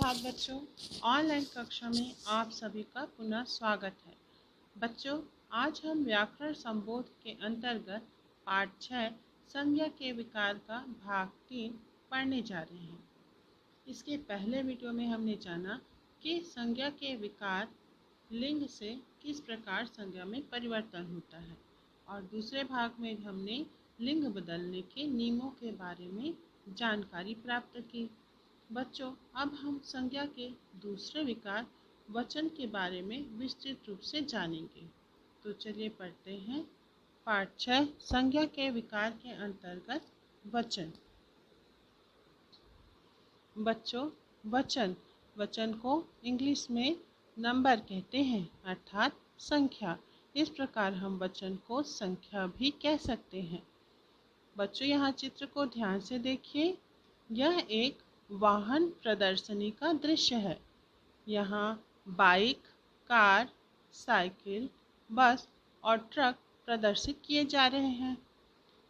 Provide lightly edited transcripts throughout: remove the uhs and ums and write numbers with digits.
सुप्रभात बच्चों। ऑनलाइन कक्षा में आप सभी का पुनः स्वागत है। बच्चों, आज हम व्याकरण संबोध के अंतर्गत पाठ 6 संज्ञा के विकार का भाग 3 पढ़ने जा रहे हैं। इसके पहले वीडियो में हमने जाना कि संज्ञा के विकार लिंग से किस प्रकार संज्ञा में परिवर्तन होता है और दूसरे भाग में हमने लिंग बदलने के नियमों के बारे में जानकारी प्राप्त की। बच्चों, अब हम संज्ञा के दूसरे विकार वचन के बारे में विस्तृत रूप से जानेंगे। तो चलिए पढ़ते हैं पाठ 6 संज्ञा के विकार के अंतर्गत वचन। बच्चों, वचन को इंग्लिश में नंबर कहते हैं, अर्थात संख्या। इस प्रकार हम वचन को संख्या भी कह सकते हैं। बच्चों, यहाँ चित्र को ध्यान से देखिए। यह एक वाहन प्रदर्शनी का दृश्य है। यहाँ बाइक, कार, साइकिल, बस और ट्रक प्रदर्शित किए जा रहे हैं।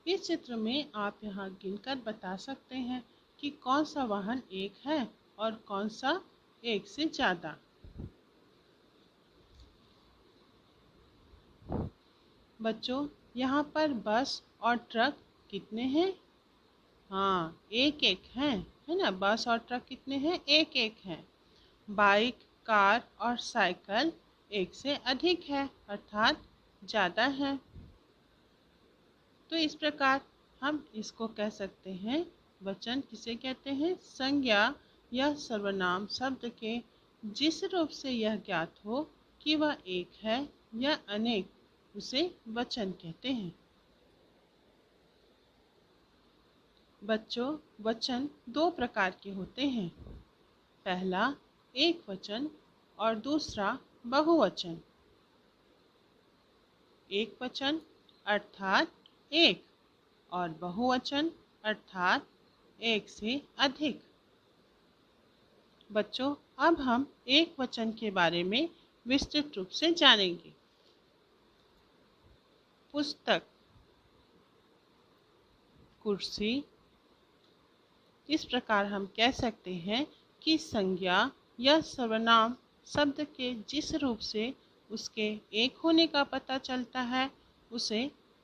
इस चित्र में आप यहाँ गिनकर बता सकते हैं कि कौन सा वाहन एक है और कौन सा एक से ज़्यादा। बच्चों, यहाँ पर बस और ट्रक कितने हैं? हाँ, एक एक हैं, है ना। बस और ट्रक कितने हैं? एक एक हैं। बाइक, कार और साइकिल एक से अधिक है, अर्थात ज़्यादा है। तो इस प्रकार हम इसको कह सकते हैं, वचन किसे कहते हैं? संज्ञा या सर्वनाम शब्द के जिस रूप से यह ज्ञात हो कि वह एक है या अनेक, उसे वचन कहते हैं। बच्चों, वचन दो प्रकार के होते हैं। पहला एक वचन और दूसरा बहुवचन। एक वचन अर्थात एक और बहुवचन अर्थात एक से अधिक। बच्चों, अब हम एक वचन के बारे में विस्तृत रूप से जानेंगे। पुस्तक, कुर्सी। इस प्रकार हम कह सकते हैं कि संज्ञा या सर्वनाम शब्द के जिस रूप से उसके एक होने का पता चलता है उसे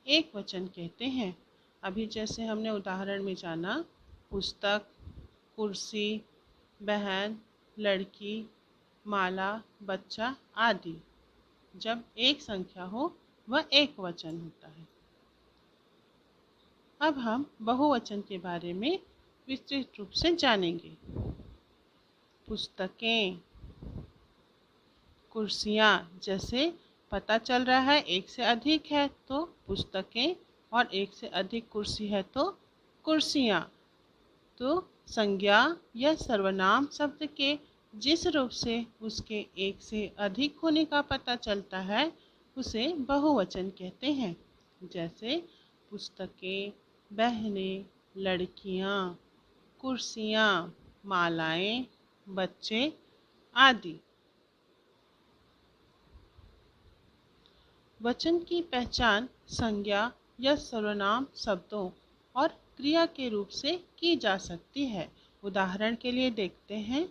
एक वचन कहते हैं। अभी जैसे हमने उदाहरण में जाना, पुस्तक, कुर्सी, बहन, लड़की, माला, बच्चा आदि। जब एक संख्या हो वह एक वचन होता है। अब हम बहुवचन के बारे में विस्तृत रूप से जानेंगे। पुस्तकें, कुर्सियाँ। जैसे पता चल रहा है एक से अधिक है तो पुस्तकें और एक से अधिक कुर्सी है तो कुर्सियाँ। तो संज्ञा या सर्वनाम शब्द के जिस रूप से उसके एक से अधिक होने का पता चलता है उसे बहुवचन कहते हैं। जैसे पुस्तकें, बहनें, लड़कियाँ, कुर्सियाँ, मालाएं, बच्चे आदि। वचन की पहचान संज्ञा या सर्वनाम शब्दों और क्रिया के रूप से की जा सकती है। उदाहरण के लिए देखते हैं।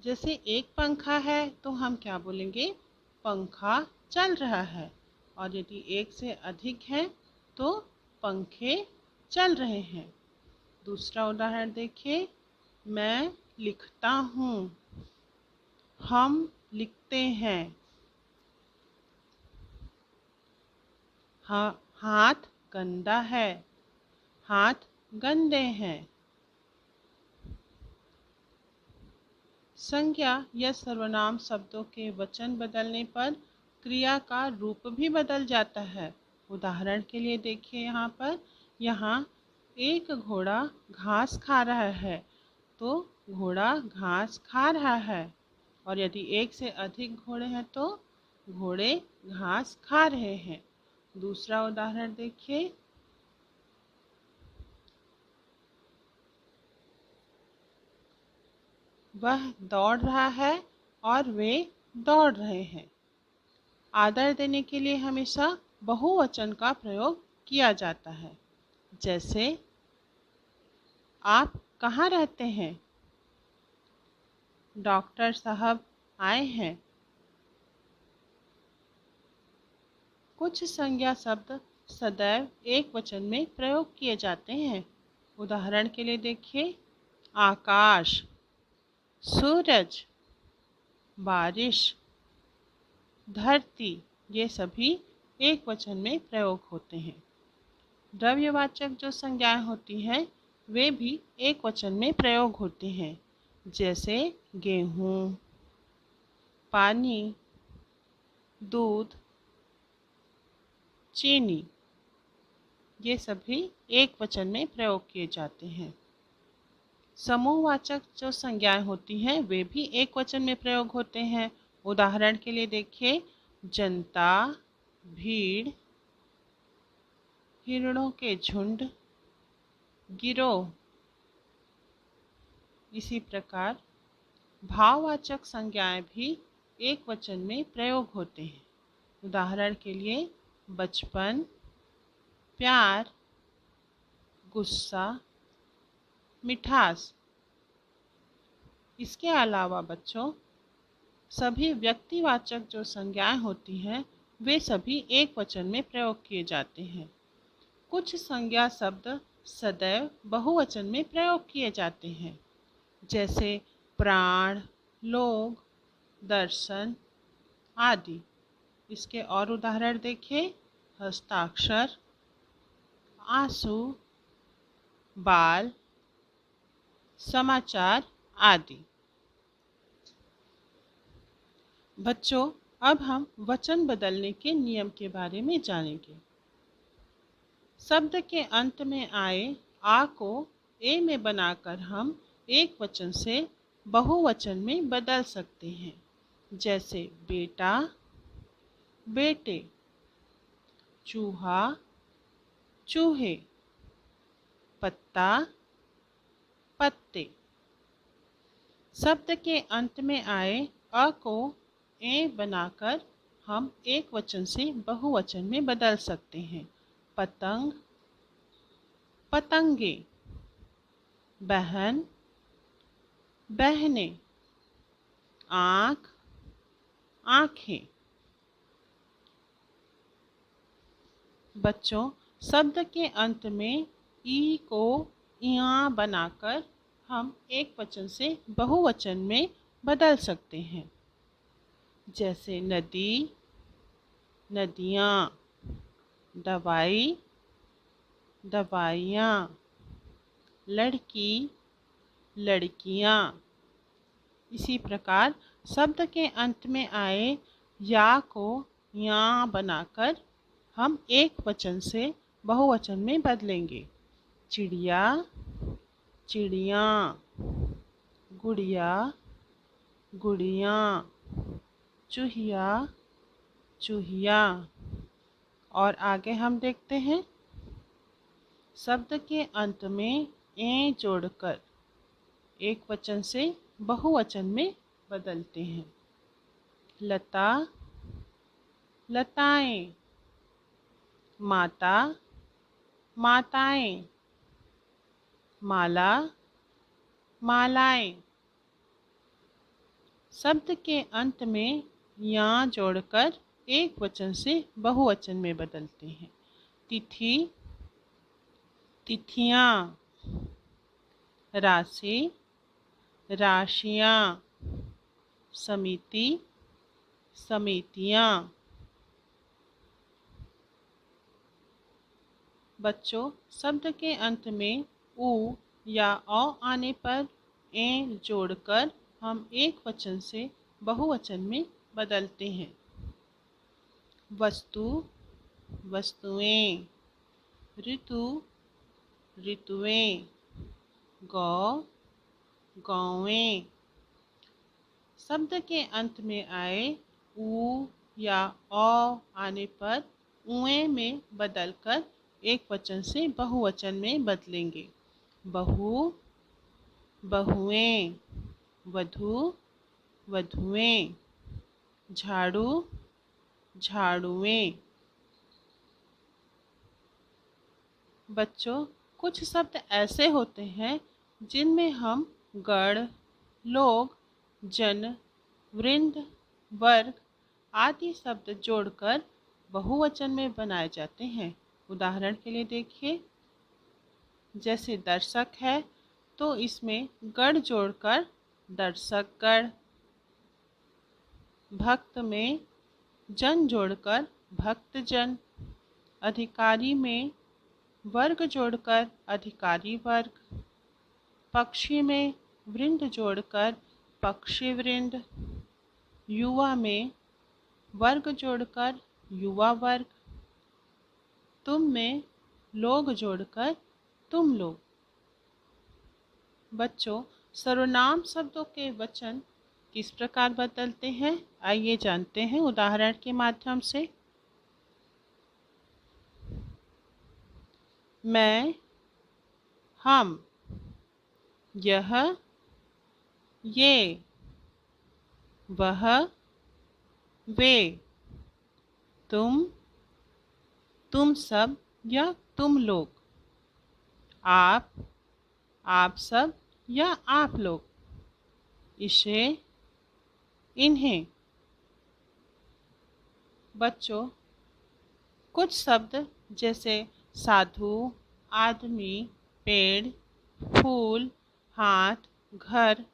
जैसे एक पंखा है तो हम क्या बोलेंगे? पंखा चल रहा है। और यदि एक से अधिक है तो पंखे चल रहे हैं। दूसरा उदाहरण देखिए। मैं लिखता हूँ, हम लिखते हैं। हाथ गंदा है, हाथ गंदे हैं। संज्ञा या सर्वनाम शब्दों के वचन बदलने पर क्रिया का रूप भी बदल जाता है। उदाहरण के लिए देखिए यहाँ एक घोड़ा घास खा रहा है तो घोड़ा घास खा रहा है। और यदि एक से अधिक घोड़े हैं तो घोड़े घास खा रहे हैं। दूसरा उदाहरण देखिए। वह दौड़ रहा है और वे दौड़ रहे हैं। आदर देने के लिए हमेशा बहुवचन का प्रयोग किया जाता है। जैसे आप कहाँ रहते हैं? डॉक्टर साहब आए हैं। कुछ संज्ञा शब्द सदैव एक वचन में प्रयोग किए जाते हैं। उदाहरण के लिए देखिए, आकाश, सूरज, बारिश, धरती, ये सभी एक वचन में प्रयोग होते हैं। द्रव्यवाचक जो संज्ञाएं होती हैं वे भी एक वचन में प्रयोग होती हैं, जैसे गेहूँ, पानी, दूध, चीनी, ये सभी एक वचन में प्रयोग किए जाते हैं। समूहवाचक जो संज्ञाएं होती हैं वे भी एक वचन में प्रयोग होते हैं। उदाहरण के लिए देखिए, जनता, भीड़, हिरणों के झुंड, गिरोह। इसी प्रकार भाववाचक संज्ञाएं भी एक वचन में प्रयोग होते हैं। उदाहरण के लिए, बचपन, प्यार, गुस्सा, मिठास। इसके अलावा बच्चों, सभी व्यक्तिवाचक जो संज्ञाएं होती हैं वे सभी एक वचन में प्रयोग किए जाते हैं। कुछ संज्ञा शब्द सदैव बहुवचन में प्रयोग किए जाते हैं, जैसे प्राण, लोग, दर्शन आदि। इसके और उदाहरण देखिए, हस्ताक्षर, आंसू, बाल, समाचार आदि। बच्चों, अब हम वचन बदलने के नियम के बारे में जानेंगे। शब्द के अंत में आए आ को ए में बनाकर हम एक वचन से बहुवचन में बदल सकते हैं, जैसे बेटा, बेटे, चूहा, चूहे, पत्ता, पत्ते। शब्द के अंत में आए अ को ए बनाकर हम एक वचन से बहुवचन में बदल सकते हैं। पतंग, पतंगे, बहन, बहनें, आँख, आँखें। बच्चों, शब्द के अंत में ई को इया बनाकर हम एक वचन से बहुवचन में बदल सकते हैं, जैसे नदी, नदियाँ, दवाई, दवाइयाँ, लड़की, लड़कियाँ। इसी प्रकार शब्द के अंत में आए या को या बनाकर हम एक वचन से बहुवचन में बदलेंगे। चिड़िया, चिड़ियाँ, गुड़िया, गुड़ियाँ, चूहिया, चूहिया। और आगे हम देखते हैं, शब्द के अंत में ए जोड़कर एक वचन से बहुवचन में बदलते हैं। लता, लताएं, माता, माताएं, माला, मालाएं। शब्द के अंत में या जोड़कर एक वचन से बहुवचन में बदलते हैं। तिथि, तिथियां, राशि, राशियां, समिति, समितियां। बच्चों, शब्द के अंत में उ या औ आने पर ए जोड़कर हम एक वचन से बहुवचन में बदलते हैं। वस्तु, वस्तुएं, ऋतु, ऋतुएं, गौ, गौएं। शब्द के अंत में आए उ या औ आने पर उए में बदलकर एक वचन से बहुवचन में बदलेंगे। बहू, बहुएं, वधू, वधुएं, झाड़ू, झाड़ुएं। बच्चों, कुछ शब्द ऐसे होते हैं जिनमें हम गण, लोग, जन, वृंद, वर्ग आदि शब्द जोड़कर बहुवचन में बनाए जाते हैं। उदाहरण के लिए देखिए, जैसे दर्शक है तो इसमें गण जोड़कर दर्शकगण, भक्त में जन जोड़कर भक्तजन, अधिकारी में वर्ग जोड़कर अधिकारी वर्ग, पक्षी में वृंद जोड़कर पक्षी वृंद, युवा में वर्ग जोड़कर युवा वर्ग, तुम में लोग जोड़कर तुम लोग। बच्चों, सर्वनाम शब्दों के वचन किस प्रकार बदलते हैं, आइए जानते हैं उदाहरण के माध्यम से। मैं, हम, यह, ये, वह, वे, तुम, तुम सब या तुम लोग, आप सब या आप लोग, इसे, इन्हें। बच्चों, कुछ शब्द जैसे साधु, आदमी, पेड़, फूल, हाथ, घर,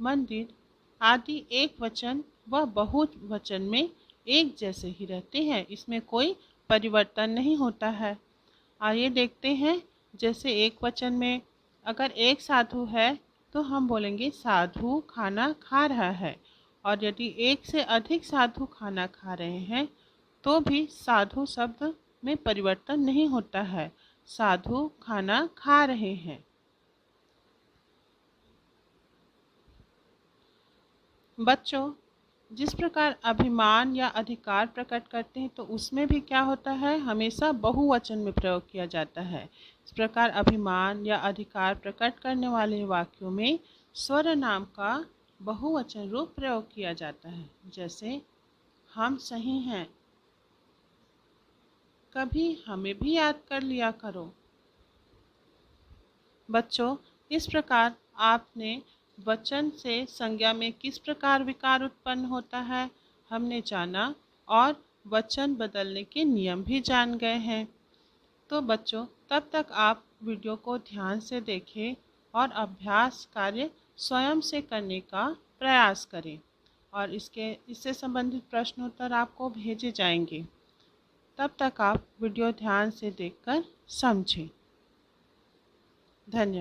मंदिर आदि एक वचन व बहुवचन में एक जैसे ही रहते हैं, इसमें कोई परिवर्तन नहीं होता है। आइए देखते हैं, जैसे एक वचन में अगर एक साधु है तो हम बोलेंगे साधु खाना खा रहा है, और यदि एक से अधिक साधु खाना खा रहे हैं तो भी साधु शब्द में परिवर्तन नहीं होता है, साधु खाना खा रहे हैं। बच्चों, जिस प्रकार अभिमान या अधिकार प्रकट करते हैं तो उसमें भी क्या होता है, हमेशा बहुवचन में प्रयोग किया जाता है। इस प्रकार अभिमान या अधिकार प्रकट करने वाले वाक्यों में सर्वनाम का बहुवचन रूप प्रयोग किया जाता है। जैसे हम सही हैं, कभी हमें भी याद कर लिया करो। बच्चों, इस प्रकार आपने वचन से संज्ञा में किस प्रकार विकार उत्पन्न होता है हमने जाना, और वचन बदलने के नियम भी जान गए हैं। तो बच्चों, तब तक आप वीडियो को ध्यान से देखें और अभ्यास कार्य स्वयं से करने का प्रयास करें, और इससे संबंधित प्रश्नोत्तर आपको भेजे जाएंगे। तब तक आप वीडियो ध्यान से देखकर समझें। धन्यवाद।